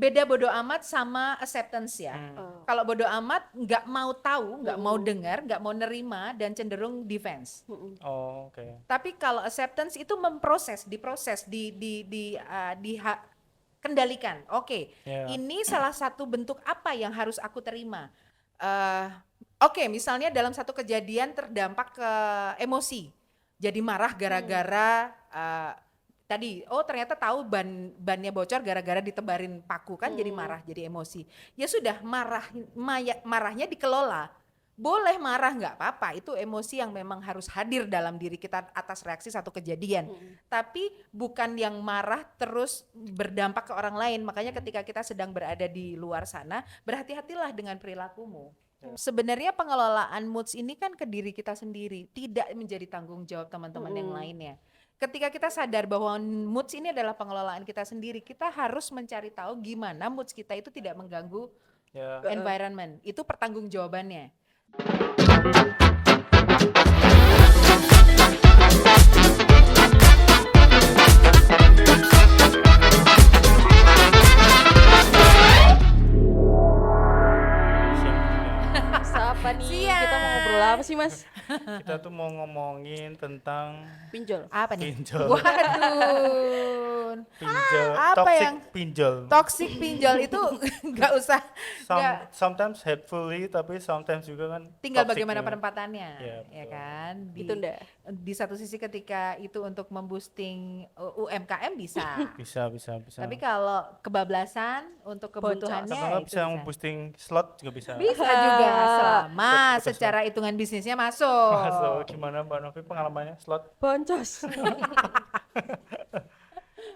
beda bodo amat sama acceptance ya. Oh. Kalau bodo amat nggak mau tahu, nggak mau dengar, nggak mau nerima dan cenderung defense. Oh, oke. Tapi kalau acceptance itu memproses, diproses, kendalikan. Oke, Ya. ini salah satu bentuk apa yang harus aku terima. Oke, misalnya dalam satu kejadian terdampak ke emosi, jadi marah gara-gara tadi, ternyata tahu bannya bocor gara-gara ditebarin paku kan, jadi marah, jadi emosi. Ya sudah, marahnya dikelola. Boleh marah nggak apa-apa, itu emosi yang memang harus hadir dalam diri kita atas reaksi satu kejadian. Tapi bukan yang marah terus berdampak ke orang lain. Makanya ketika kita sedang berada di luar sana, berhati-hatilah dengan perilakumu. Sebenarnya pengelolaan moods ini kan ke diri kita sendiri, tidak menjadi tanggung jawab teman-teman yang lainnya. Ketika kita sadar bahwa moods ini adalah pengelolaan kita sendiri, kita harus mencari tahu gimana moods kita itu tidak mengganggu Ya. environment. Itu pertanggungjawabannya. Apa nih? Siap. Kita mau ngobrol apa sih, Mas? Kita tuh mau ngomongin tentang Pinjol. Apa nih? pinjol. Waduh. Pinjol, Apa toxic yang- pinjol. Toxic pinjol itu nggak usah. nggak- Sometimes helpfully, tapi sometimes juga kan tinggal toxic bagaimana juga. penempatannya, Iya, ya betul. kan? Gitu ndak? Di satu sisi ketika itu untuk memboosting UMKM bisa. Bisa. Tapi kalau kebablasan untuk kebutuhannya Atau nggak itu bisa boosting slot juga bisa. Bisa juga selama Betul, secara hitungan bisnisnya masuk. Masuk. Gimana Mbak Novi pengalamannya slot? Boncos.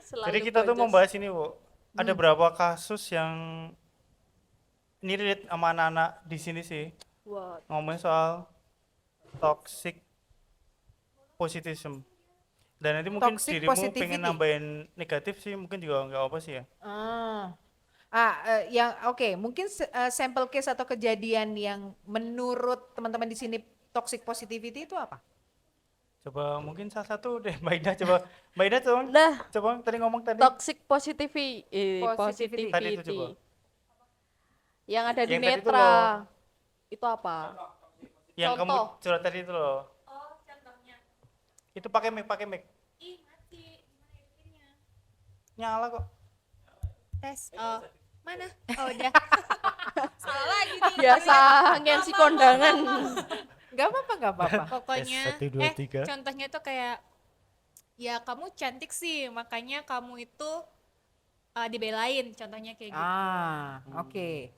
Jadi kita tuh membahas ini, Bu. Ada berapa kasus yang ini relate sama anak-anak di sini sih. Wah, Ngomongin soal toxic positivism. Dan nanti mungkin Toxic dirimu positivity. pengen nambahin negatif sih, mungkin juga nggak apa sih ya. Yang oke, mungkin sampel case atau kejadian yang menurut teman-teman di sini toxic positivity itu apa? Coba mungkin salah satu deh, Mbak Ida coba. Mbak Ida coba, Lah, coba tadi ngomong tadi. toxic positivity. Positivity. Tadi itu coba. Yang ada di Yang tadi itu netra. loh. Itu apa? Yang kamu Contoh. curhat tadi itu loh. Oh, contohnya. Itu pakai mic, pakai mic. Ih, mati. Gimana editingnya? Nyala kok. Tes. Oh, mana? Oh, udah. Salah lagi nih. Biasa ngensi kondangan. Gak apa-apa. Pokoknya, Tes, 1, 2, 3. contohnya tuh kayak, ya kamu cantik sih, makanya kamu itu dibelain. Contohnya kayak gitu. Oke.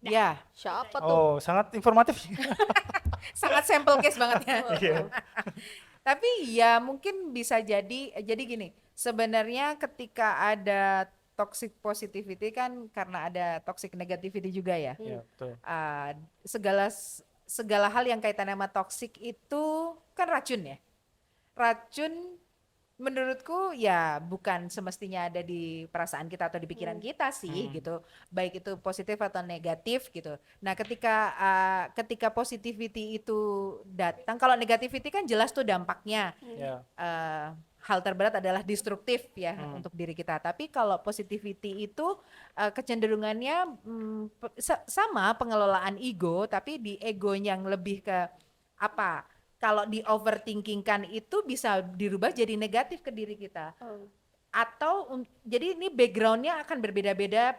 Ya, Siapa tuh? Oh, sangat informatif. sangat sampel case banget ya. Iya. Tapi ya mungkin bisa jadi gini, sebenarnya ketika ada toxic positivity kan karena ada toxic negativity juga ya. Iya, betul. Segala hal yang kaitan sama toxic itu kan racun ya. Racun menurutku ya bukan semestinya ada di perasaan kita atau di pikiran kita sih gitu. Baik itu positif atau negatif gitu. Nah, ketika positivity itu datang, kalau negativity kan jelas tuh dampaknya. Ya. Hal terberat adalah destruktif ya untuk diri kita. Tapi kalau positivity itu kecenderungannya sama pengelolaan ego, tapi di ego yang lebih ke apa? Kalau di overthinkingkan itu bisa dirubah jadi negatif ke diri kita. Atau jadi ini backgroundnya akan berbeda-beda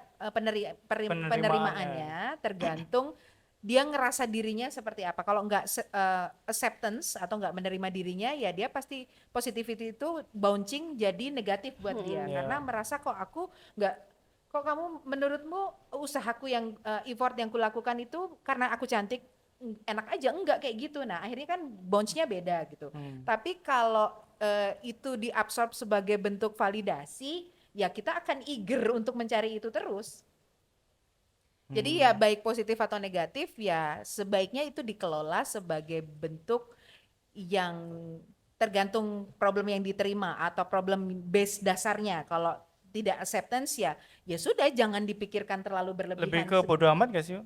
penerimaannya tergantung dia ngerasa dirinya seperti apa. Kalau nggak acceptance atau nggak menerima dirinya, ya dia pasti positivity itu bouncing jadi negatif buat dia. Yeah. Karena merasa kok kamu menurutmu usahaku yang effort yang kulakukan itu karena aku cantik enak aja, enggak kayak gitu. Nah akhirnya kan bounce-nya beda gitu. Tapi kalau itu diabsorb sebagai bentuk validasi, ya kita akan eager untuk mencari itu terus. Jadi ya baik positif atau negatif ya sebaiknya itu dikelola sebagai bentuk yang tergantung problem yang diterima atau problem base dasarnya. Kalau tidak acceptance ya sudah jangan dipikirkan terlalu berlebihan. Lebih ke bodo amat gak sih?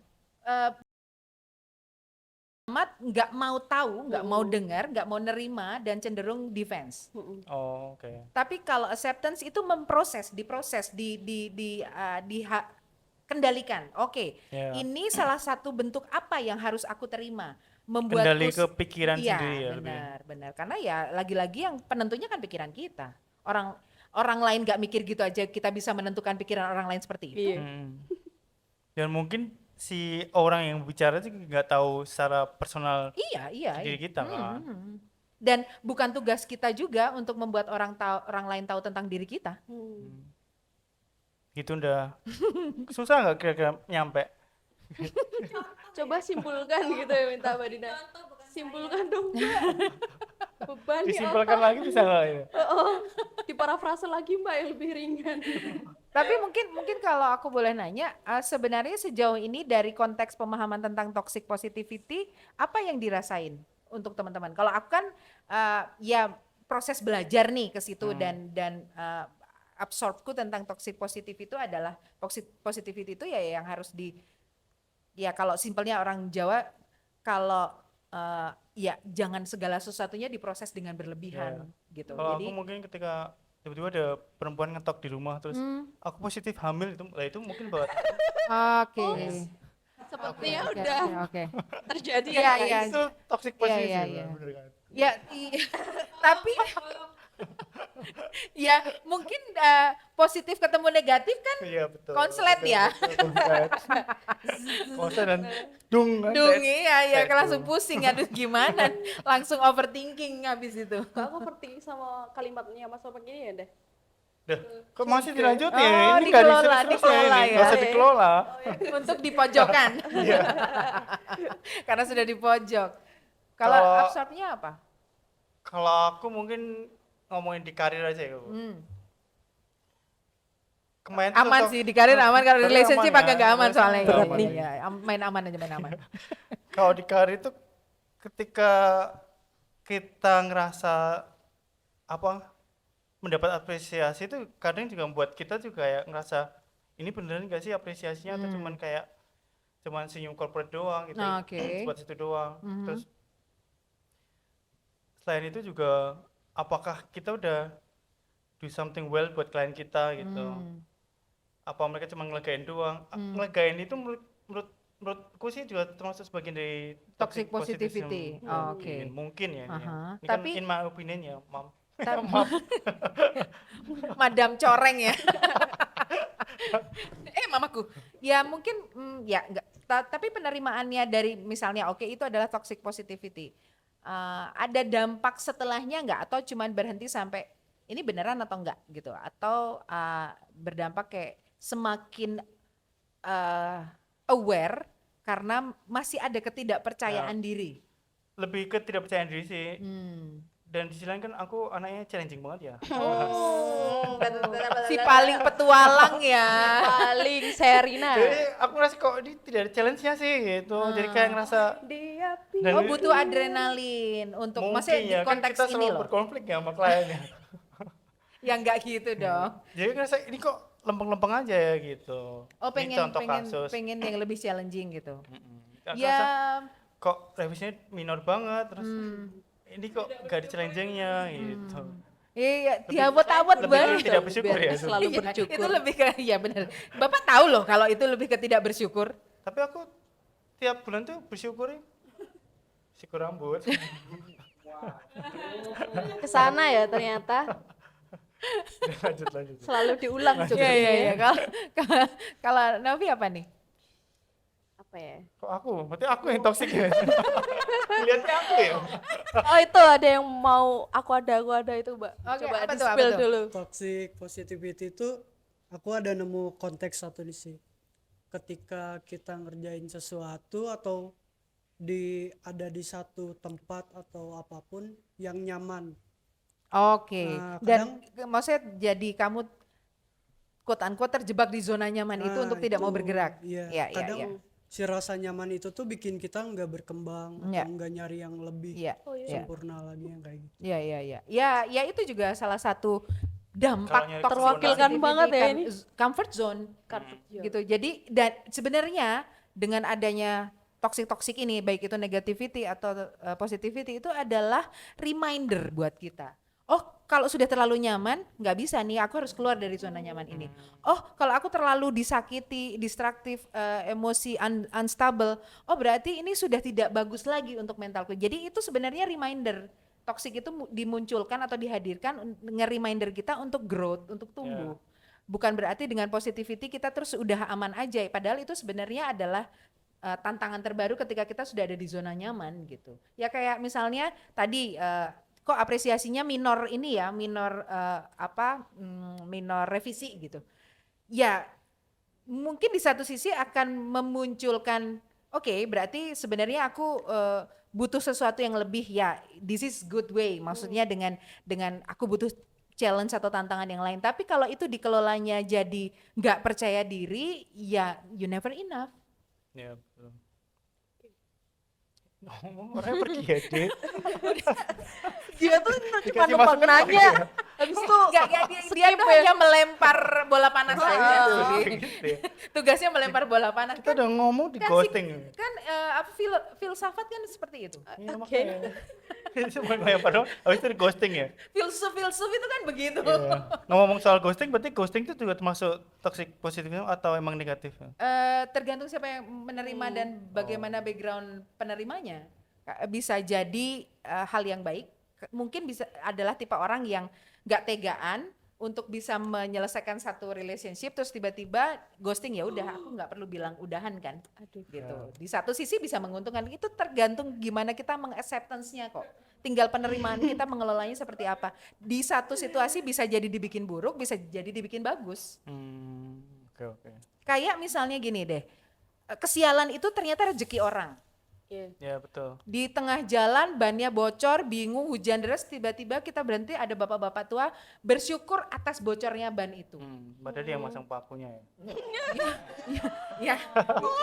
nggak mau tahu, nggak mau dengar, nggak mau nerima dan cenderung defense. Oh, oke. Tapi kalau acceptance itu diproses, kendalikan. Oke, Ya. ini salah satu bentuk apa yang harus aku terima, Kendali membuatku ke pikiran iya, sendiri ya lebih. benar. Karena ya lagi-lagi yang penentunya kan pikiran kita. Orang lain nggak mikir gitu aja kita bisa menentukan pikiran orang lain seperti itu. Iya. Dan mungkin si orang yang bicara juga nggak tahu secara personal Iya. diri kita kan. Dan bukan tugas kita juga untuk membuat orang lain tahu tentang diri kita. Gitu udah susah nggak kira-kira nyampe? Coba simpulkan gitu ya, minta Mbak Dina. Simpulkan dong, Mbak. Beban nih Disimpulkan lagi bisa nggak ya? diparafrase lagi Mbak yang lebih ringan. Tapi mungkin kalau aku boleh nanya, sebenarnya sejauh ini dari konteks pemahaman tentang toxic positivity, apa yang dirasain untuk teman-teman? Kalau aku kan ya proses belajar nih ke situ dan absorbku tentang toxic positivity itu adalah toxic positivity itu ya yang harus ya kalau simpelnya orang Jawa kalau ya jangan segala sesuatunya diproses dengan berlebihan gitu. Kalau Jadi aku mungkin ketika tiba-tiba ada perempuan ngetok di rumah terus aku positif hamil itu mungkin buat oke. Sepertinya Oke, udah oke. terjadi Iya, ya. iya. itu toxic positif iya. bener kan? Ya, tapi ya mungkin positif ketemu negatif kan Iya betul. konslet Betul, ya. betul, konslet. Konslet dan dung kan. Dung iya Kayak langsung dung. pusing aduh gimana langsung overthinking habis itu. Aku overthinking sama kalimatnya Mas Opek ini ya deh. Dah, kok masih dilanjutin? Oh, Ini nggak dikelola, disuruh dikelola ya. nggak usah dikelola. Untuk di pojokan. Iya. Karena sudah di pojok. Kalau Kalau- absorbnya apa? Kalau aku mungkin ngomongin di karir aja ya. Bu. Kemarin tuh Aman waktu- sih di karir aman, kalau Karir relationship aman agak ya, nggak aman relationship soalnya. nggak Iya, aman. iya, iya. Main aman aja main aman. Kalau di karir itu ketika kita ngerasa apa mendapat apresiasi itu kadang juga membuat kita juga kayak ngerasa ini beneran gak sih apresiasinya atau cuman senyum corporate doang gitu. Nah, oke. Buat situ doang. Terus selain itu juga apakah kita udah do something well buat klien kita gitu. Apa mereka cuma ngelegain doang? Ngelegain itu menurutku sih juga termasuk sebagian dari Toxic positivity. positivity. Oke. Mungkin ya. Ini, ya. Aha. Ini kan Tapi- in my opinion ya, Mam. Madam coreng ya. Mamaku. Ya mungkin ya enggak. Tapi penerimaannya dari misalnya oke itu adalah toxic positivity. Ada dampak setelahnya enggak atau cuman berhenti sampai ini beneran atau enggak gitu atau berdampak kayak semakin aware karena masih ada ketidakpercayaan diri. Lebih ke tidak percaya diri sih. Dan di sisi lain kan aku anaknya challenging banget ya. Si paling petualang ya. Paling Serina. Jadi aku ngerasa kok ini tidak ada challenge-nya sih gitu. Jadi kayak ngerasa Dia Oh butuh adrenalin untuk maksudnya di mungkin ya kan konteks kita ini selalu loh. berkonflik ya sama kliennya. Ya enggak gitu dong. Jadi ngerasa ini kok lempeng-lempeng aja ya gitu. Oh Ini contoh kasus. pengen yang lebih challenging gitu. Aku Ya ngerasa kok revisinya minor banget terus ini kok gak ada challenge-nya gitu. Iya, diawet-awet lebih banget. tidak bersyukur biar ya. selalu Iya, bersyukur. Itu lebih ke iya benar. Bapak tahu loh kalau itu lebih ke tidak bersyukur. Tapi aku tiap bulan tuh bersyukur ya. Syukur rambut. Kesana ya ternyata lanjut. selalu diulang juga. Iya. Kalau Novi apa nih? Apa ya? Kok aku? Berarti aku yang toxic ya? Lihatnya aku ya? Oh itu ada yang mau aku ada itu Mbak. Oke, Coba apa di tuh, apa spill tuh? dulu. Toxic positivity itu aku ada nemu konteks satu nih sih. Ketika kita ngerjain sesuatu atau ada di satu tempat atau apapun yang nyaman. Oke. Nah, Dan maksudnya jadi kamu quote unquote terjebak di zona nyaman itu Nah, untuk tidak mau itu, bergerak. Iya, Iya, kadang iya. si rasa nyaman itu tuh bikin kita nggak berkembang Iya. atau nggak nyari yang lebih Iya. Oh, iya. sempurna lagi yang kayak gitu. Iya. Ya itu juga salah satu dampak Kalau nyari toxic terwakilkan positivity, banget ya ini. comfort zone Comfort zone. gitu. Jadi dan sebenarnya dengan adanya toxic ini, baik itu negativity atau positivity, itu adalah reminder buat kita. Oh, kalau sudah terlalu nyaman, nggak bisa nih, aku harus keluar dari zona nyaman ini. Oh, kalau aku terlalu disakiti, distraktif, emosi unstable, oh berarti ini sudah tidak bagus lagi untuk mentalku. Jadi itu sebenarnya reminder. Toxic itu dimunculkan atau dihadirkan nge-reminder kita untuk growth, untuk tumbuh. Bukan berarti dengan positivity kita terus udah aman aja, padahal itu sebenarnya adalah tantangan terbaru ketika kita sudah ada di zona nyaman gitu. Ya kayak misalnya tadi kok apresiasinya minor ini ya, minor minor revisi gitu. Ya mungkin di satu sisi akan memunculkan oke, berarti sebenarnya aku butuh sesuatu yang lebih, ya this is good way, maksudnya dengan aku butuh challenge atau tantangan yang lain. Tapi kalau itu dikelolanya jadi nggak percaya diri, ya you never enough. Ya betul. Orangnya pergi ya, Dit. Dia tuh cuma Dikasih numpang masukan nanya, pergi ya. habis itu Dia skip tuh ya. hanya melempar bola panas aja. Gitu ya. Tugasnya melempar bola panas. Kita udah ngomong di kan ghosting. Kan filsafat kan seperti itu. Iya, Oke. makanya. Cuma lempar doang, habis itu di ghosting ya. Filsuf itu kan begitu. Iya. Ngomong soal ghosting, berarti ghosting itu juga termasuk toxic positif atau emang negatif? Tergantung siapa yang menerima dan bagaimana background penerimanya. Bisa jadi hal yang baik, mungkin bisa adalah tipe orang yang nggak tegaan untuk bisa menyelesaikan satu relationship terus tiba-tiba ghosting, ya udah aku nggak perlu bilang udahan kan. Aduh. Gitu. Di satu sisi bisa menguntungkan, itu tergantung gimana kita mengacceptance-nya kok. Tinggal penerimaan kita mengelolanya seperti apa. Di satu situasi bisa jadi dibikin buruk, bisa jadi dibikin bagus. Oke. Kayak misalnya gini deh, kesialan itu ternyata rezeki orang. Iya. Ya betul. Di tengah jalan bannya bocor, bingung, hujan deras, tiba-tiba kita berhenti, ada bapak-bapak tua bersyukur atas bocornya ban itu. Padahal dia yang masang pakunya ya. Ya,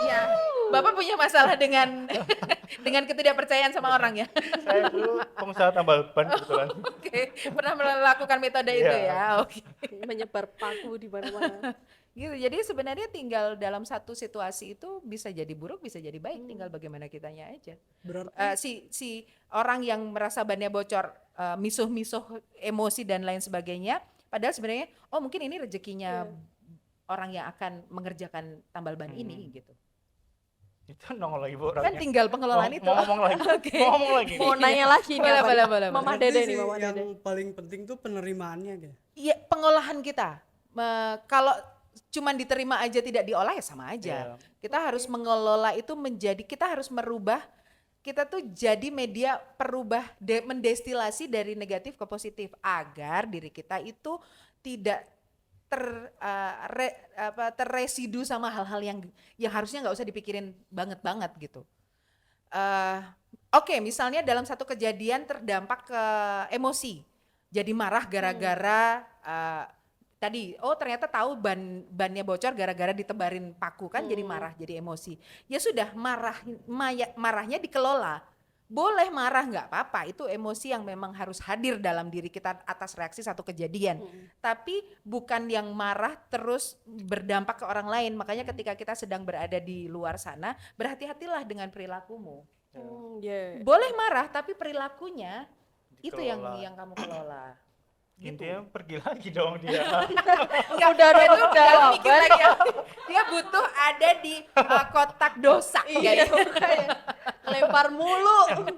ya. Bapak punya masalah dengan dengan ketidakpercayaan sama orang ya. Saya dulu pengusaha tambal ban kebetulan. Oke, pernah melakukan metode itu Iya. ya. Oke. Menyebar paku di mana-mana. Gitu. Jadi sebenarnya tinggal dalam satu situasi itu bisa jadi buruk, bisa jadi baik, tinggal bagaimana kitanya aja. Berarti Si orang yang merasa bannya bocor, misuh-misuh emosi dan lain sebagainya, padahal sebenarnya oh mungkin ini rezekinya orang yang akan mengerjakan tambal ban ini gitu. Itu nongol lagi Bu Kan orangnya. tinggal pengelolaan itu. Mau ngomong lagi. Oke. Mau ngomong lagi. Mau nanya lagi nih Boleh, apa boleh, nih? boleh, Mama berarti Dede sih nih, Mama yang Dede. paling penting tuh penerimaannya gitu. Iya, pengolahan kita. Kalau cuman diterima aja tidak diolah ya sama aja. Iya. Kita harus mengelola itu menjadi, kita harus merubah, kita tuh jadi media perubah, mendestilasi dari negatif ke positif agar diri kita itu tidak terresidu sama hal-hal yang harusnya nggak usah dipikirin banget gitu. Oke, misalnya dalam satu kejadian terdampak ke emosi, jadi marah gara-gara tadi, oh ternyata tahu bannya bocor gara-gara ditebarin paku kan, jadi marah, jadi emosi. Ya sudah, marahnya dikelola. Boleh marah nggak apa-apa, itu emosi yang memang harus hadir dalam diri kita atas reaksi satu kejadian. Tapi bukan yang marah terus berdampak ke orang lain. Makanya ketika kita sedang berada di luar sana, berhati-hatilah dengan perilakumu. Boleh marah tapi perilakunya itu yang kamu kelola. Gitu. Intinya pergi lagi dong dia. Enggak, Udah ada dia tuh jawaban. mikir lagi, dia butuh ada di kotak dosa. Iya, makanya. Lempar mulu.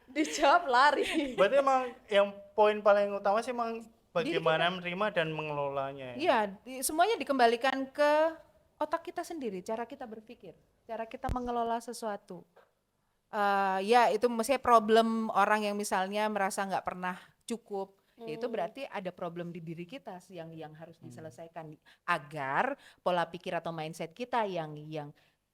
Dijawab lari. Berarti emang yang poin paling utama sih emang bagaimana menerima dan mengelolanya. Iya, semuanya dikembalikan ke otak kita sendiri, cara kita berpikir, cara kita mengelola sesuatu. Ya itu maksudnya problem orang yang misalnya merasa nggak pernah cukup, ya itu berarti ada problem di diri kita yang harus diselesaikan agar pola pikir atau mindset kita yang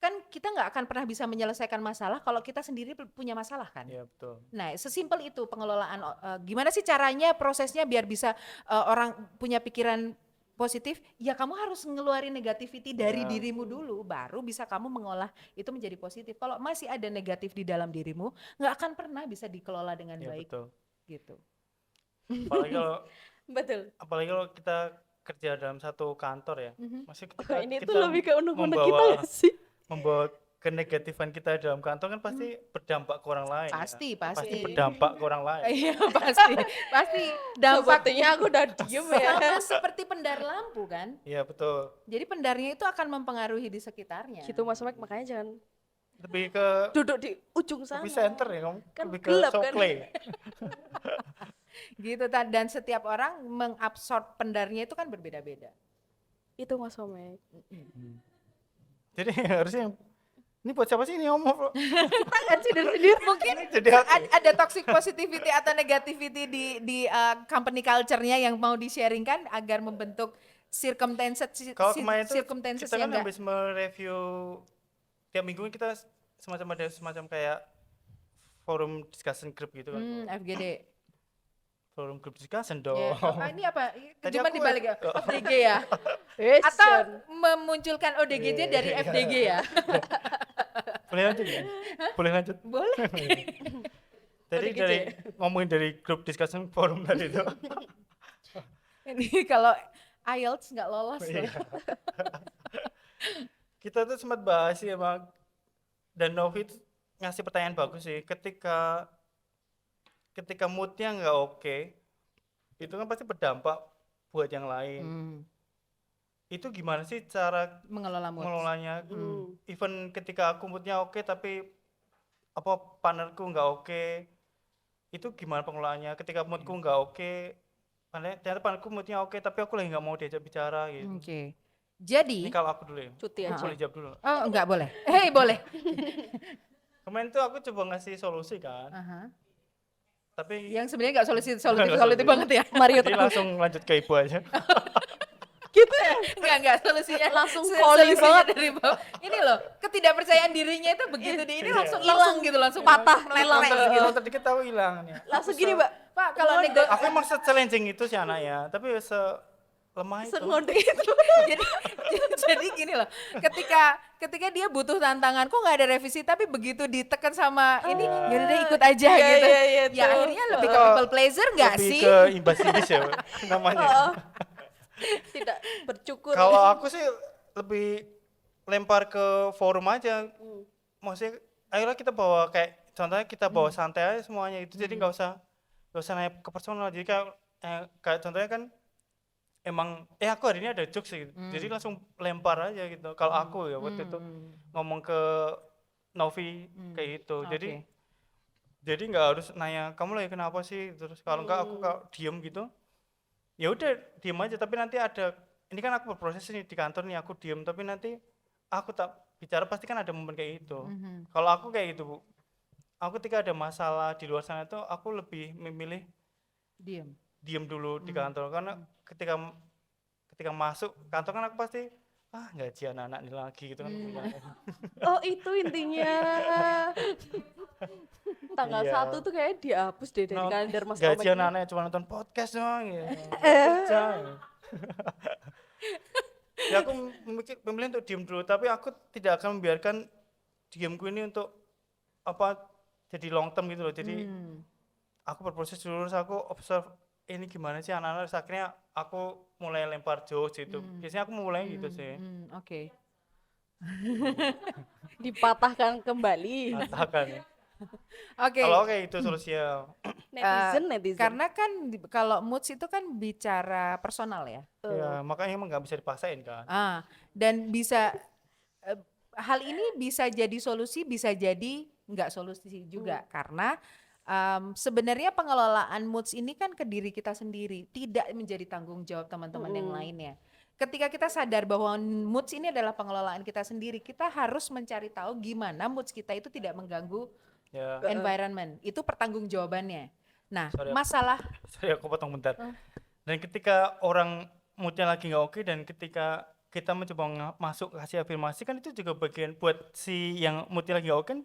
kan kita nggak akan pernah bisa menyelesaikan masalah kalau kita sendiri punya masalah kan. Iya betul. Nah sesimpel itu pengelolaan, gimana sih caranya prosesnya biar bisa orang punya pikiran positif, ya kamu harus ngeluarin negativity dari dirimu dulu, baru bisa kamu mengolah itu menjadi positif. Kalau masih ada negatif di dalam dirimu, nggak akan pernah bisa dikelola dengan Iya baik. betul. Gitu. Apalagi kalau kita kerja dalam satu kantor ya. Masih Ini kita tuh lebih ke unek-unek membawa- kita gak sih? membawa kenegatifan kita dalam kantor kan pasti berdampak ke orang lain. Pasti, ya. pasti. Berdampak ke orang lain. Iya pasti dampak Sepertinya aku udah diem ya. sama seperti pendar lampu kan. Iya betul. Jadi pendarnya itu akan mempengaruhi di sekitarnya. Gitu Mas Mike, makanya jangan Lebih ke duduk di ujung sana. lebih center ya kamu. Kan Lebih ke gelap kan. sokle. Gitu dan setiap orang mengabsorb pendarnya itu kan berbeda-beda. Itu Mas Mike. Jadi harusnya ini buat siapa sih ini ngomong? Bro? Kan sendiri mungkin Jadi ada toxic positivity atau negativity di company culture-nya yang mau di-sharingkan agar membentuk kalau kemarin itu circumstances kita kan yang enggak habis mereview tiap minggu kita ada semacam kayak forum discussion group gitu kan. FGD. Forum group discussion dong. Ya, ini apa? Tadi Cuma aku- dibalik ya. FDG ya. Atau memunculkan ODGJ dari FDG ya. Boleh lanjut ya? Boleh lanjut. Boleh. Jadi ODGJ. dari ngomongin dari group discussion forum tadi itu. Ini kalau IELTS nggak lolos Iya. loh. Kita tuh sempat bahas sih emang, dan Novi tuh ngasih pertanyaan bagus sih. Ketika moodnya nggak oke, itu kan pasti berdampak buat yang lain. Itu gimana sih cara Mengelola mood. mengelolanya? Hmm. Even ketika aku moodnya oke tapi apa partnerku nggak oke, itu gimana pengelolaannya? Ketika moodku nggak oke, ternyata partnerku moodnya oke tapi aku lagi nggak mau diajak bicara gitu. Oke. Jadi, Ini kalau aku dulu ya. Cuti Aku aja. boleh jawab dulu. oh enggak boleh. Hei boleh. Kemarin tuh aku coba ngasih solusi kan, Aha. tapi Yang sebenarnya nggak Nggak solutif solutif. banget ya. Mario jadi langsung lanjut ke ibu aja. gitu ya. Enggak solusinya. Langsung Solusinya volley banget. dari bawah. Ini loh, ketidakpercayaan dirinya itu begitu di ini Iya. langsung hilang gitu, langsung Patah, meleleh hilang. gitu. Kalau dikit tahu hilang nih. Langsung gini, Mbak. Pak, kalau Aku emang se-challenging itu sih anaknya, tapi lemah itu. Sengonde itu. jadi gini loh, ketika dia butuh tantangan, kok nggak ada revisi, tapi begitu ditekan sama ini, yaudah deh ikut aja Iya, gitu. iya, iya, Ya tuh. akhirnya lebih ke people pleasure nggak Lebih sih? ke imbas-imbis ya namanya. Tidak bercukur. Kalau aku sih lebih lempar ke forum aja. Maksudnya ayolah kita bawa kayak contohnya kita bawa santai aja semuanya itu, jadi nggak usah naik ke personal. Jadi kayak contohnya kan emang aku hari ini ada jokes gitu. Jadi langsung lempar aja gitu. Kalau aku ya waktu itu ngomong ke Novi kayak gitu. Jadi nggak harus nanya kamu lagi kenapa sih, terus kalau enggak aku diem gitu. Ya udah diem aja, tapi nanti ini kan aku berproses nih di kantor nih, aku diem tapi nanti aku tak bicara, pasti kan ada momen kayak gitu. Kalau aku kayak gitu Bu, aku ketika ada masalah di luar sana tuh aku lebih memilih diem dulu di kantor, karena ketika masuk kantor kan aku pasti gaji anak-anak ini lagi gitu kan. Oh, itu intinya. Tanggal Iya. 1 tuh kayak dihapus deh dari kalender Mas gaji Omek. anak-anaknya cuma nonton podcast doang ya. Kerja. Ya aku memilih untuk diem dulu, tapi aku tidak akan membiarkan diemku ini untuk jadi long term gitu loh. Jadi aku berproses dulu, terus aku observe ini gimana sih anak-anak, terus akhirnya aku mulai lempar jokes gitu. Biasanya aku mulai gitu sih. Oke. Dipatahkan kembali. Katakan ya. Oke. Kalau kayak itu solusinya. Netizen. Karena kan kalau moods itu kan bicara personal ya. Ya, makanya emang nggak bisa dipaksain kan. Dan bisa hal ini bisa jadi solusi, bisa jadi nggak solusi juga, karena sebenarnya pengelolaan moods ini kan ke diri kita sendiri, tidak menjadi tanggung jawab teman-teman yang lainnya. Ketika kita sadar bahwa moods ini adalah pengelolaan kita sendiri, kita harus mencari tahu gimana moods kita itu tidak mengganggu Ya. environment. Itu pertanggungjawabannya. Nah, Sorry, masalah aku potong bentar. Dan ketika orang moodnya lagi nggak oke, dan ketika kita mencoba masuk kasih afirmasi, kan itu juga bagian buat si yang moodnya lagi nggak oke kan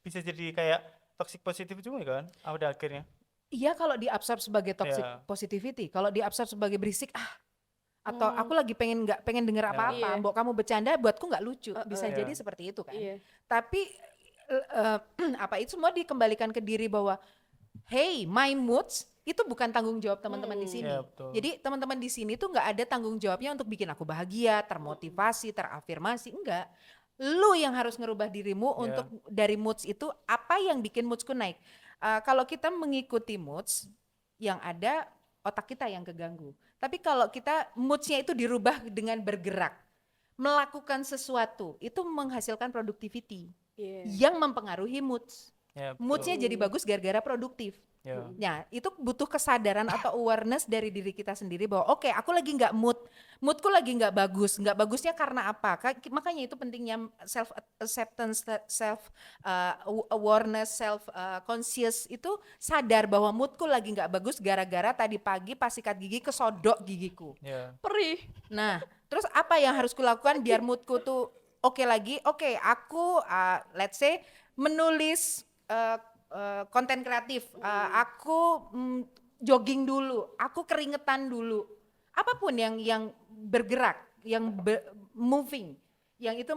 bisa jadi kayak toxic positif juga kan pada akhirnya. iya kalau diabsorb sebagai toxic Ya. positivity, kalau diabsorb sebagai berisik atau aku lagi nggak pengen denger apa-apa, Iya. mbok kamu bercanda buatku nggak lucu, bisa Iya. jadi seperti itu kan. Iya. Tapi apa itu semua dikembalikan ke diri bahwa hey, my moods itu bukan tanggung jawab teman-teman di sini. Iya, betul. Jadi teman-teman di sini tuh nggak ada tanggung jawabnya untuk bikin aku bahagia, termotivasi, terafirmasi, enggak. Lu yang harus ngerubah dirimu Ya. untuk dari moods itu apa yang bikin moodsku naik. Kalau kita mengikuti moods yang ada otak kita yang keganggu. Tapi kalau kita moodsnya itu dirubah dengan bergerak, melakukan sesuatu, itu menghasilkan productivity Iya. yang mempengaruhi moods. Ya, betul. Moodsnya jadi bagus gara-gara produktif. Ya. Ya, itu butuh kesadaran atau awareness dari diri kita sendiri bahwa oke, aku lagi nggak moodku lagi nggak bagus. Nggak bagusnya karena apa? Makanya itu pentingnya self acceptance, self awareness, self conscious itu sadar bahwa moodku lagi nggak bagus gara-gara tadi pagi pas sikat gigi kesodok gigiku. Ya. Perih. Nah, terus apa yang harus kulakukan biar moodku tuh oke lagi? Oke, aku let's say menulis konten kreatif. Aku jogging dulu, aku keringetan dulu. Apapun yang bergerak, yang moving, yang itu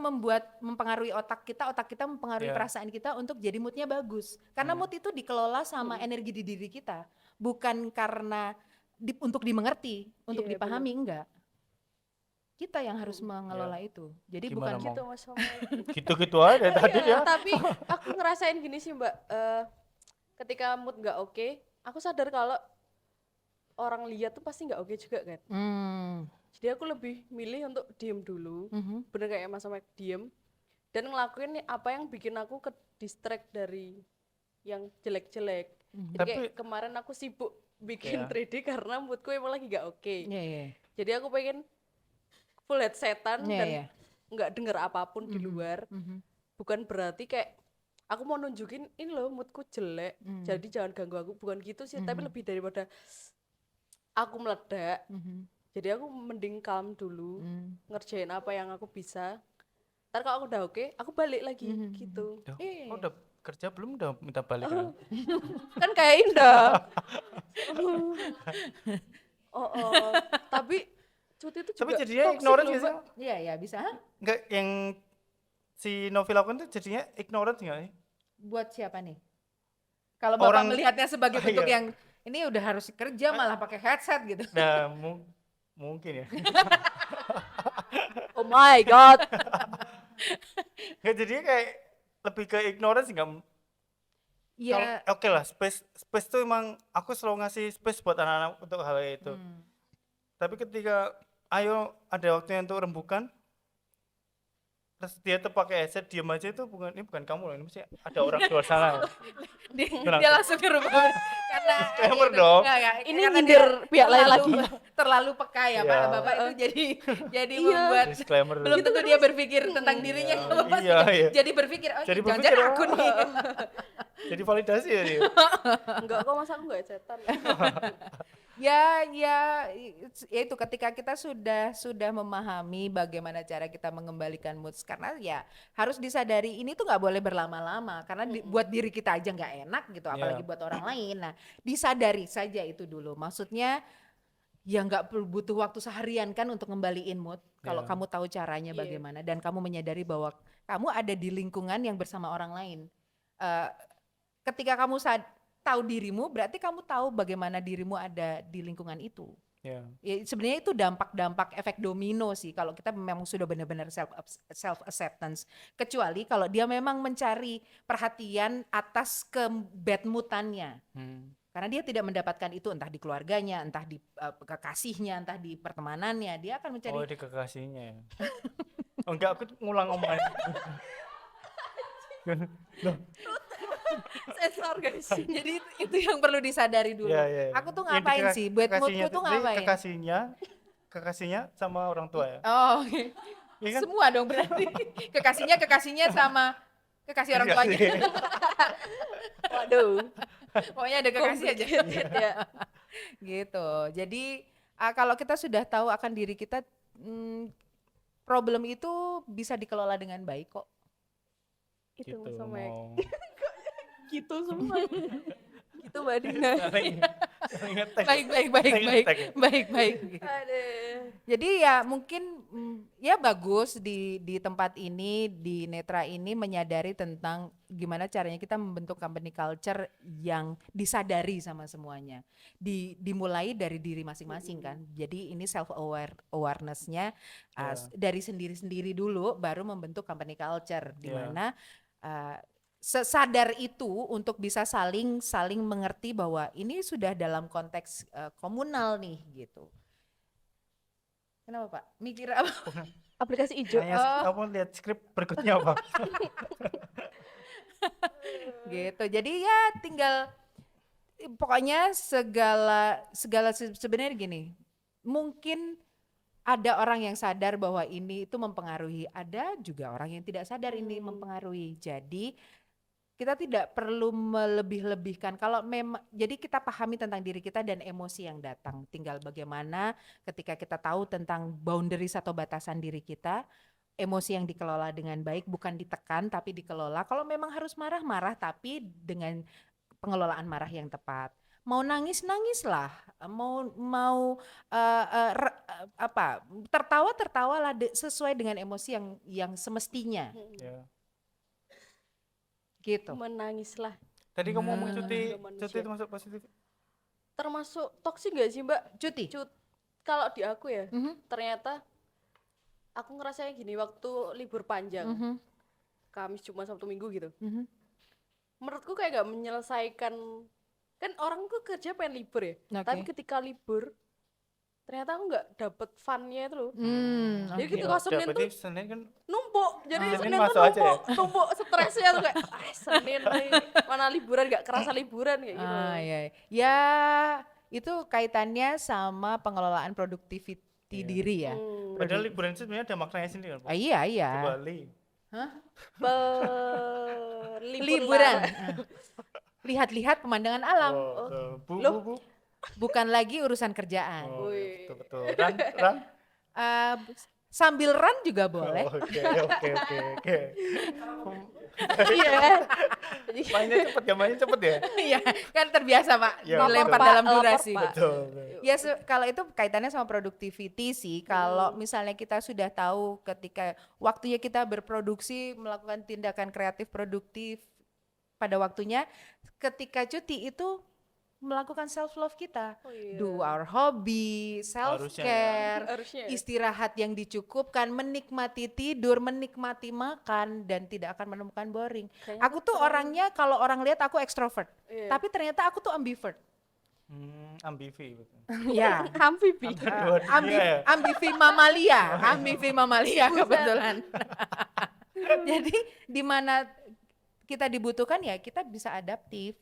mempengaruhi otak kita mempengaruhi Ya. perasaan kita untuk jadi moodnya bagus. Karena mood itu dikelola sama energi di diri kita, bukan karena untuk dimengerti, untuk Iya, dipahami, enggak. Kita yang harus mengelola itu. Jadi bukan Gimana, Mom? Gitu Mas Omar. Gitu-gitu aja tadi Iya, ya. tapi aku ngerasain gini sih Mbak, ketika mood nggak oke, aku sadar kalau orang lihat tuh pasti nggak oke juga kan. Jadi aku lebih milih untuk diem dulu, bener kayak Mas Omar, diem dan ngelakuin apa yang bikin aku ke distract dari yang jelek-jelek. Jadi Tapi- kayak kemarin aku sibuk bikin Iya. 3D karena moodku emang lagi nggak oke. Iya, iya. Jadi aku pengen full headsetan Iya, dan iya. nggak denger apapun di luar. Bukan berarti kayak aku mau nunjukin ini loh moodku jelek, jadi jangan ganggu aku. Bukan gitu sih, tapi lebih daripada aku meledak. Jadi aku mending calm dulu, ngerjain apa yang aku bisa. Ntar kalau aku udah oke, aku balik lagi gitu. Duh, kok udah kerja belum udah minta balik kan? Kan kayak indah. Tapi cuti itu Tapi juga jadinya toxic ignorant loh, gak sih? Mbak. Iya, iya bisa. Hah? Enggak, yang si Novi lakukan tuh jadinya ignorant nggak sih? Buat siapa nih? Kalau Bapak Orang- melihatnya sebagai Ah, bentuk iya. yang ini udah harus kerja malah pakai headset gitu. Nah, mungkin ya. Oh my god. Nggak, jadinya kayak lebih ke ignorance nggak? Iya. Oke lah, space tuh emang aku selalu ngasih space buat anak-anak untuk hal itu. Tapi ketika ayo ada waktunya untuk rembukan, terus dia tuh pakai headset diem aja, itu ini bukan kamu loh, ini mesti ada orang di luar sana. Dia langsung ke rumah karena Disclaimer itu, dong. Ini karena nyindir dia pihak lain terlalu peka ya Pak. Iya. Bapak itu jadi Iya. membuat Disclaimer dulu. belum tentu dia berpikir tentang dirinya. Bapak Iya, iya. jadi berpikir oh Jadi jangan-jangan berpikir, aku nih. Jadi validasi ya dia. Enggak kok, masa aku enggak cetan. Ya itu ketika kita sudah memahami bagaimana cara kita mengembalikan moods, karena ya harus disadari ini tuh nggak boleh berlama-lama karena buat diri kita aja nggak enak gitu, apalagi Iya. buat orang lain. Nah, disadari saja itu dulu. Maksudnya ya nggak butuh waktu seharian kan untuk ngembaliin mood kalau Iya. kamu tahu caranya Iya. bagaimana dan kamu menyadari bahwa kamu ada di lingkungan yang bersama orang lain. Ketika kamu tahu dirimu, berarti kamu tahu bagaimana dirimu ada di lingkungan itu. Ya. Ya, sebenarnya itu dampak efek domino sih kalau kita memang sudah benar-benar self acceptance. Kecuali kalau dia memang mencari perhatian atas bad moodannya. Karena dia tidak mendapatkan itu entah di keluarganya, entah di kekasihnya, entah di pertemanannya, dia akan mencari Oh, di kekasihnya ya. Oh, enggak, aku ngulang omongan. Sensor guys. Jadi itu yang perlu disadari dulu. Iya, iya. Aku tuh Yang di ngapain sih? Bad moodku tuh jadi ngapain? kekasihnya sama orang tua ya. Oh, oke. Iya kan? Semua dong berarti. Kekasihnya sama kekasih orang tuanya. Waduh. Pokoknya ada kekasih aja. Ya. Gitu. Jadi kalau kita sudah tahu akan diri kita, problem itu bisa dikelola dengan baik kok. Itu Gitu, sama mau. gitu semua. gitu Mbak Dina. Saling ngetek. Baik, baik, baik, Saling baik, ngetek ya. baik, baik. Aduh. Jadi ya mungkin ya bagus di tempat ini, di Netra ini menyadari tentang gimana caranya kita membentuk company culture yang disadari sama semuanya. Dimulai dari diri masing-masing kan. Jadi ini awareness-nya dari sendiri-sendiri dulu baru membentuk company culture di mana sesadar itu untuk bisa saling mengerti bahwa ini sudah dalam konteks komunal nih gitu. Kenapa Pak? Mikir apa? Aplikasi hijau. Kayaknya kamu lihat skrip berikutnya apa? Gitu. Jadi ya tinggal pokoknya segala sebenarnya gini. Mungkin ada orang yang sadar bahwa ini itu mempengaruhi, ada juga orang yang tidak sadar ini mempengaruhi. Jadi kita tidak perlu melebih-lebihkan. Kalau memang, jadi kita pahami tentang diri kita dan emosi yang datang. Tinggal bagaimana ketika kita tahu tentang boundaries atau batasan diri kita, emosi yang dikelola dengan baik, bukan ditekan tapi dikelola. Kalau memang harus marah-marah tapi dengan pengelolaan marah yang tepat. Mau nangis-nangislah, mau tertawalah sesuai dengan emosi yang semestinya. Ya. Gitu. Menangislah. Tadi kamu ngomong cuti manusia. itu masuk positif. Termasuk toksik gak sih Mbak? Cuti. Kalau di aku ya, Mhm. ternyata aku ngerasanya gini, waktu libur panjang, Mhm. Kamis, Jumat, Sabtu, Minggu gitu. Mhm. Menurutku kayak gak menyelesaikan, kan orang tuh kerja pengen libur ya. Oke. Tapi ketika libur, ternyata aku gak dapet funnya itu loh. Jadi Oke. gitu kalau Senin tuh Berarti Senin kan numpuk, jadi Senin Senin tuh masuk aja ya? numpuk stresnya tuh kayak Senin nih, mana liburan gak kerasa liburan kayak gitu. Iya. Ya, itu kaitannya sama pengelolaan produktiviti diri ya. padahal liburan itu sebenarnya ada maknanya sendiri kan, Bu? Iya. Coba li. Liburan. Lihat-lihat pemandangan alam. Oh, Bu, Loh. Bu. Bukan lagi urusan kerjaan. Oh, Wih. iya, betul. Ran. Eh, sambil run juga boleh. Oh, Oke. Iya. Mainnya cepet ya? Iya, kan terbiasa Pak, Ya, dilempar betul. dalam Lapor, durasi. Pak. Betul. Ya kalau itu kaitannya sama productivity sih. Kalau misalnya kita sudah tahu ketika waktunya kita berproduksi, melakukan tindakan kreatif produktif pada waktunya, ketika cuti itu melakukan self love kita, Oh iya. do our hobby, self care, Harusnya ya. istirahat yang dicukupkan, menikmati tidur, menikmati makan, dan tidak akan menemukan boring. Kayaknya Aku tuh orangnya kalau orang lihat aku ekstrovert, Iya. tapi ternyata aku tuh ambivert. Ambivi betul. Ya. Amfibi. Dua dunia ya? Ambivi mamalia kebetulan. Jadi di mana kita dibutuhkan ya kita bisa adaptif.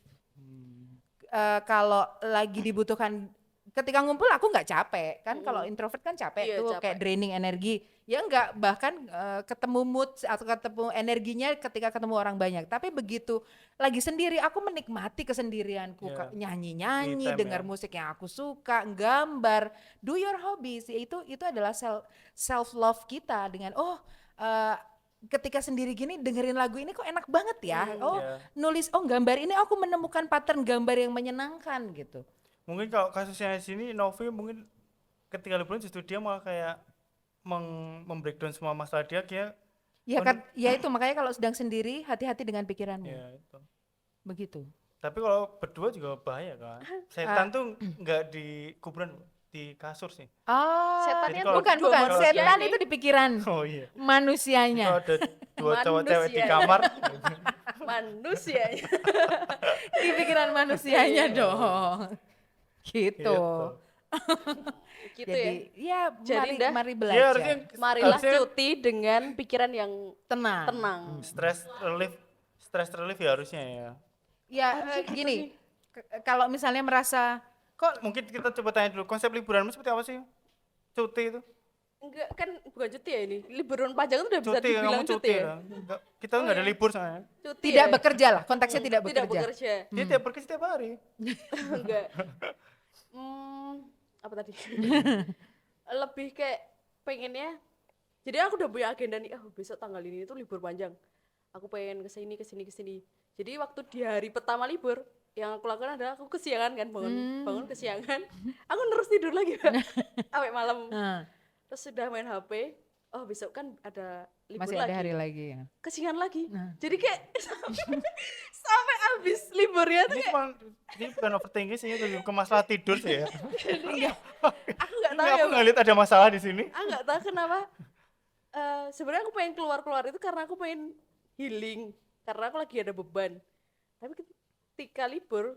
Kalau lagi dibutuhkan, ketika ngumpul aku nggak capek kan. Kalau introvert kan capek Iya, tuh, capek. kayak draining energi. Ya enggak, bahkan ketemu mood atau ketemu energinya ketika ketemu orang banyak. Tapi begitu lagi sendiri aku menikmati kesendirianku, Iya. nyanyi-nyanyi, Me time dengar ya. musik yang aku suka, gambar, do your hobbies. Itu adalah self love kita dengan ketika sendiri gini dengerin lagu ini kok enak banget ya. Iya. Nulis gambar ini aku menemukan pattern gambar yang menyenangkan gitu. Mungkin kalau kasusnya di sini Novi mungkin ketika liburan justru dia malah kayak membreakdown semua masalah dia kayak Ya itu makanya kalau sedang sendiri hati-hati dengan pikiranmu. ya itu. Begitu. Tapi kalau berdua juga bahaya kan. Setan tuh nggak di kuburan, di kasur sih. Oh, Setannya Jadi kalau- bukan. kalau Setan dia itu di pikiran Oh iya. manusianya. Kalau ada dua cowok cewek di Manusia. kamar, Manusia. Di pikiran manusianya dong. Gitu. gitu. Gitu Jadi ya. ya Jadi dah. mari Ya belajar. harusnya Marilah harusnya cuti dengan pikiran yang Tenang. tenang. stress relief ya harusnya ya. Ya gini, kalau misalnya merasa kok Mungkin kita coba tanya dulu konsep liburanmu seperti apa sih? Cuti itu. Enggak, kan bukan cuti ya ini. Liburan panjang itu udah bisa Cuti dibilang kamu cuti ya. kan? Kita nggak ada libur soalnya. Cuti tidak ya? bekerja lah, konteksnya tidak Tidak bekerja. bekerja. Dia tiap pergi setiap hari. Enggak. Apa tadi? Lebih kayak pengennya. Jadi aku udah punya agenda nih. Besok tanggal ini tuh libur panjang. Aku pengen kesini. Jadi waktu di hari pertama libur, yang aku lakukan adalah aku kesiangan kan, bangun kesiangan. Aku terus tidur lagi, Mbak. Sampai malam. Nah, Terus sudah main HP. Oh, besok kan ada libur masih ada lagi. hari lagi ya. Kesiangan lagi. Nah. Jadi kayak sampai habis liburnya tuh Ini bukan overthinking sih, lebih ke masalah tidur sih ya. aku nggak tahu Ini ya, aku Mbak. nggak lihat ada masalah di sini. Aku nggak tahu kenapa. Sebenarnya aku pengen keluar itu karena aku pengen healing, karena aku lagi ada beban. Tapi ketika libur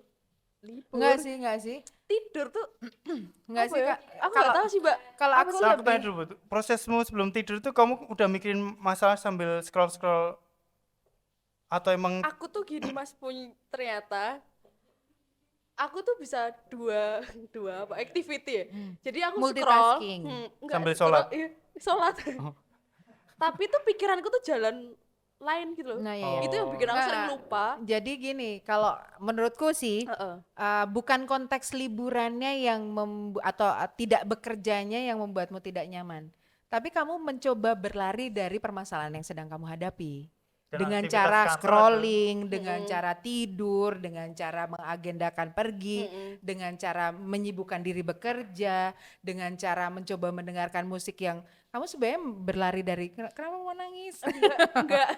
Enggak sih. tidur tuh Enggak apa sih, ya? Kak. Aku nggak tahu sih, Mbak. Kalau Apa aku sih? Nah, aku tanya lebih dulu, Bu, prosesmu sebelum tidur tuh kamu udah mikirin masalah sambil scroll-scroll atau emang Aku tuh gini, Mas, ternyata aku tuh bisa dua apa activity ya. Jadi aku Multitasking. enggak, Sambil scroll, sholat? iya, sholat. Tapi tuh pikiranku tuh jalan lain gitu loh. Nah, iya. Itu yang bikin aku Nggak, sering lupa. Jadi gini, kalau menurutku sih Heeh. bukan konteks liburannya yang atau tidak bekerjanya yang membuatmu tidak nyaman. Tapi kamu mencoba berlari dari permasalahan yang sedang kamu hadapi. Dan Dengan aktivitas cara kantor scrolling, dengan cara tidur, dengan cara mengagendakan pergi, dengan cara menyibukkan diri bekerja, dengan cara mencoba mendengarkan musik yang kamu sebenarnya berlari dari kenapa mau nangis? Enggak.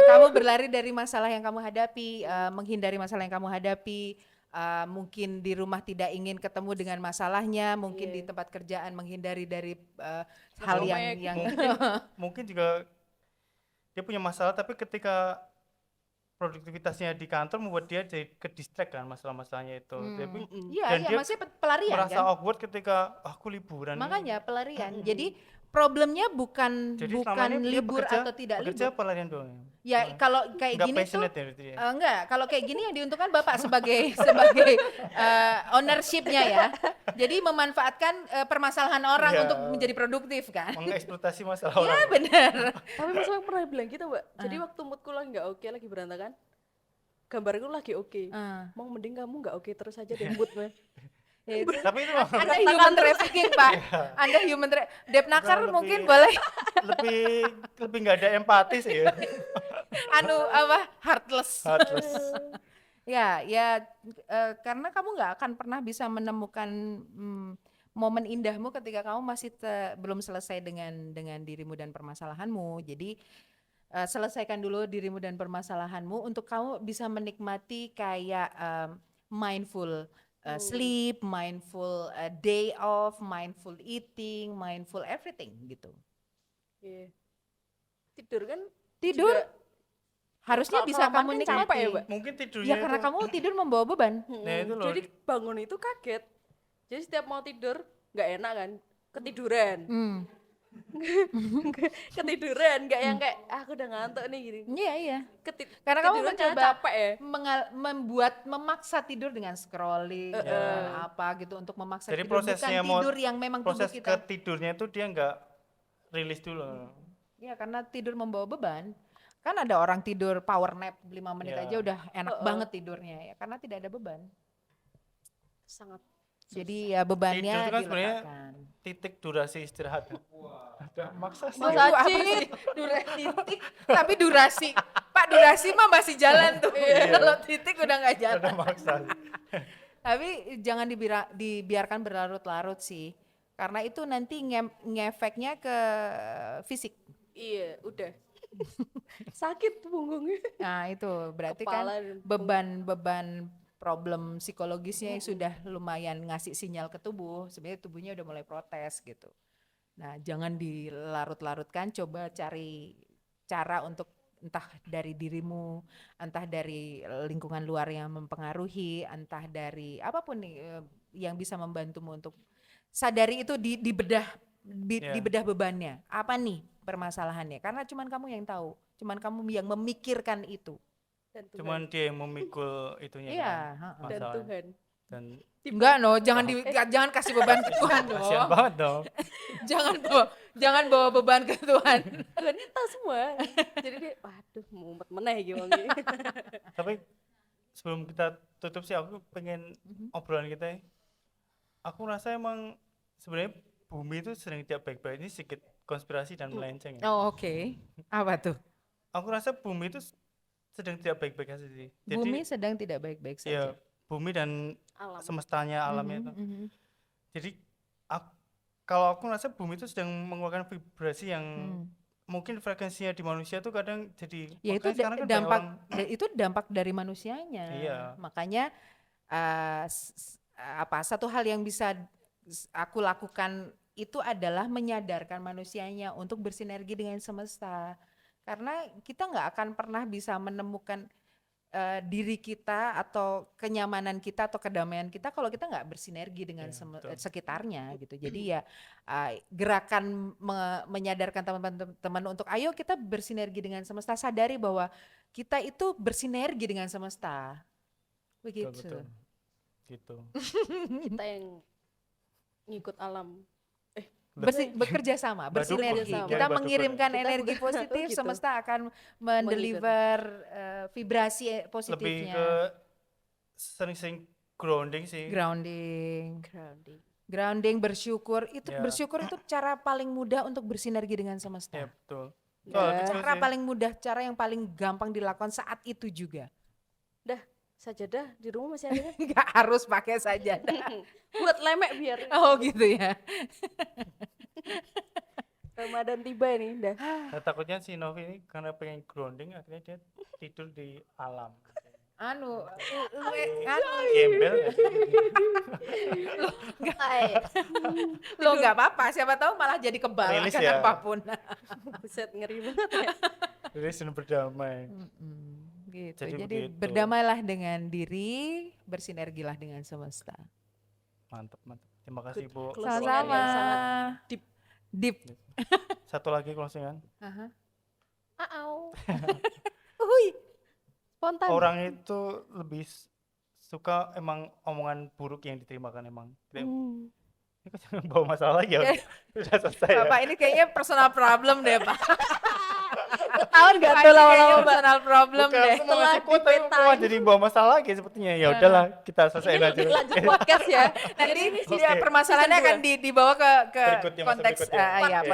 Kamu berlari dari masalah yang kamu hadapi, menghindari masalah yang kamu hadapi, mungkin di rumah tidak ingin ketemu dengan masalahnya, mungkin di tempat kerjaan menghindari dari hal yang mungkin juga dia punya masalah, tapi ketika produktivitasnya di kantor membuat dia jadi ke distract kan masalah-masalahnya itu. Tapi Iya, dan iya, dia maksudnya pelarian merasa kan. awkward ketika aku liburan. Makanya pelarian. Jadi problemnya bukan Jadi selama ini dia libur atau tidak bekerja libur. pelarian doang. Ya kalau kayak Nggak gini tuh passionate ya berarti ya? enggak, kalau kayak gini yang diuntungkan Bapak sebagai ownership-nya ya. Jadi memanfaatkan permasalahan orang Iya. untuk menjadi produktif kan. Mengeksploitasi masalah Ya orang. benar. Tapi Mas Wak pernah bilang gitu, Mbak. Jadi waktu moodku lagi nggak oke, lagi berantakan, gambarku lagi oke. Mau mending kamu nggak oke terus aja deh moodnya. Ya, itu. Tapi itu Anda human trafficking Pak. Anda human Depnakar Lebih- mungkin boleh lebih nggak ada empati sih ya. heartless. Heartless. Ya, karena kamu nggak akan pernah bisa menemukan momen indahmu ketika kamu masih belum selesai dengan dirimu dan permasalahanmu. Jadi selesaikan dulu dirimu dan permasalahanmu untuk kamu bisa menikmati kayak mindful sleep, mindful day off, mindful eating, mindful everything gitu. Iya. Tidur kan Tidur juga harusnya kalau bisa kelamaan kamu kan nikmati. capek ya, Mbak? Mungkin tidurnya Ya karena itu kamu tidur membawa beban. Nah, itu loh. Jadi bangun itu kaget. Jadi setiap mau tidur nggak enak kan, ketiduran. Ketiduran, nggak yang kayak aku udah ngantuk nih gini. Iya, iya. Karena kamu ketiduran karena mencoba capek ya. memaksa tidur dengan scrolling, dengan apa gitu untuk memaksa Jadi tidur prosesnya bukan tidur yang memang tubuh proses kita. ke tidurnya itu dia nggak rilis dulu. Ya karena tidur membawa beban. Kan ada orang tidur power nap 5 menit Ya. aja udah enak banget tidurnya ya karena tidak ada beban. Sangat Jadi ya bebannya Tidur itu kan sebenarnya diletakkan. titik durasi istirahat. Ada maksa sih. Mas Waduh, apa Aci. sih? Titik, tapi durasi. Pak durasi mah masih jalan tuh. Kalau titik udah nggak Ada jalan. maksa. Tapi jangan dibiarkan berlarut-larut sih. Karena itu nanti ngefeknya ke fisik. iya, udah. Sakit punggungnya. Nah itu berarti Kepala kan dan beban problem psikologisnya yang sudah lumayan ngasih sinyal ke tubuh. Sebenarnya tubuhnya udah mulai protes gitu. Nah jangan dilarut-larutkan, coba cari cara untuk entah dari dirimu, entah dari lingkungan luar yang mempengaruhi, entah dari apapun nih, yang bisa membantumu untuk sadari itu dibedah dibedah bebannya. Apa nih permasalahannya? Karena cuman kamu yang tahu, cuman kamu yang memikirkan itu. dan Tuhan. Cuman dia yang memikul itunya Iya, kan. Dan masalahnya. Tuhan. Dan Enggak no, jangan kasih beban ke Tuhan kasihan dong. banget dong. jangan bawa beban ke Tuhan. Tuhan ini tahu semua. Jadi dia, waduh, mumet meneh gitu. Tapi sebelum kita tutup sih aku pengen obrolan kita ya. Aku rasa emang sebenarnya bumi itu sering tidak baik-baik. Ini sedikit konspirasi dan melenceng ya. Oh oke. Apa tuh? Aku rasa bumi itu sedang tidak baik-baik saja sih. Jadi Bumi sedang tidak baik-baik ya saja. bumi dan Alam. semestanya alamnya itu. Mhm. Jadi kalau aku ngerasa bumi itu sedang mengeluarkan vibrasi yang mungkin frekuensinya di manusia tuh kadang jadi Ya itu makanya sekarang kan banyak dampak orang itu dampak dari manusianya. Iya. Makanya satu hal yang bisa aku lakukan itu adalah menyadarkan manusianya untuk bersinergi dengan semesta. Karena kita nggak akan pernah bisa menemukan diri kita atau kenyamanan kita atau kedamaian kita kalau kita nggak bersinergi dengan Iya, betul. sekitarnya gitu. Jadi ya gerakan menyadarkan teman-teman untuk ayo kita bersinergi dengan semesta, sadari bahwa kita itu bersinergi dengan semesta. Begitu. betul. Gitu. Kita yang ngikut alam. Bekerja sama, bersinergi. bekerja sama. Kita Baduk. mengirimkan Kita energi bukan- positif, gitu. semesta akan mendeliver vibrasi Lebih positifnya. ke sering-sering grounding sih. Grounding. Grounding. Bersyukur itu Ya. bersyukur itu cara paling mudah untuk bersinergi dengan semesta. Ya betul. Ya. Soal kecil Cara sih. paling mudah, cara yang paling gampang dilakukan saat itu juga. Dah, sajadah di rumah masih ada kan? Nggak harus pakai sajadah. Buat lemek biar Oh gitu ya. Ramadan tiba nih, dah. Nah, takutnya si Novi ini karena pengen grounding akhirnya dia tidur di alam. Anu, Gembel nggak sih? lo nggak apa-apa. Siapa tahu malah jadi kebal Rilis akan ya. apapun. Buset, ngeri banget ya. Jadi sudah berdamai. Gitu. Jadi Jadi begitu. berdamailah dengan diri, bersinergilah dengan semesta. Mantap, mantap. Terima kasih Bu. Closingan Sama-sama. yang sangat deep. Deep. Satu lagi closingan. Aha. Au. Uhuy. Spontan. Orang itu lebih suka emang omongan buruk yang diterimakan emang. Hmm. Ini kok jangan bawa masalah lagi ya. Sudah selesai ya. Bapak ini kayaknya personal problem deh, Pak. Tahun gak Pak, tuh ini kayaknya lama-lama, Mbak. personal problem Bukan, deh. aku mau ngasih Setelah quote tapi dipetain. mau jadi bawa masalah lagi sepertinya. Ya udahlah, kita selesaiin aja. Lanjut podcast ya. Nanti Oke. permasalahannya akan dibawa ke Berikutnya, masa konteks berikutnya. ya, Oke.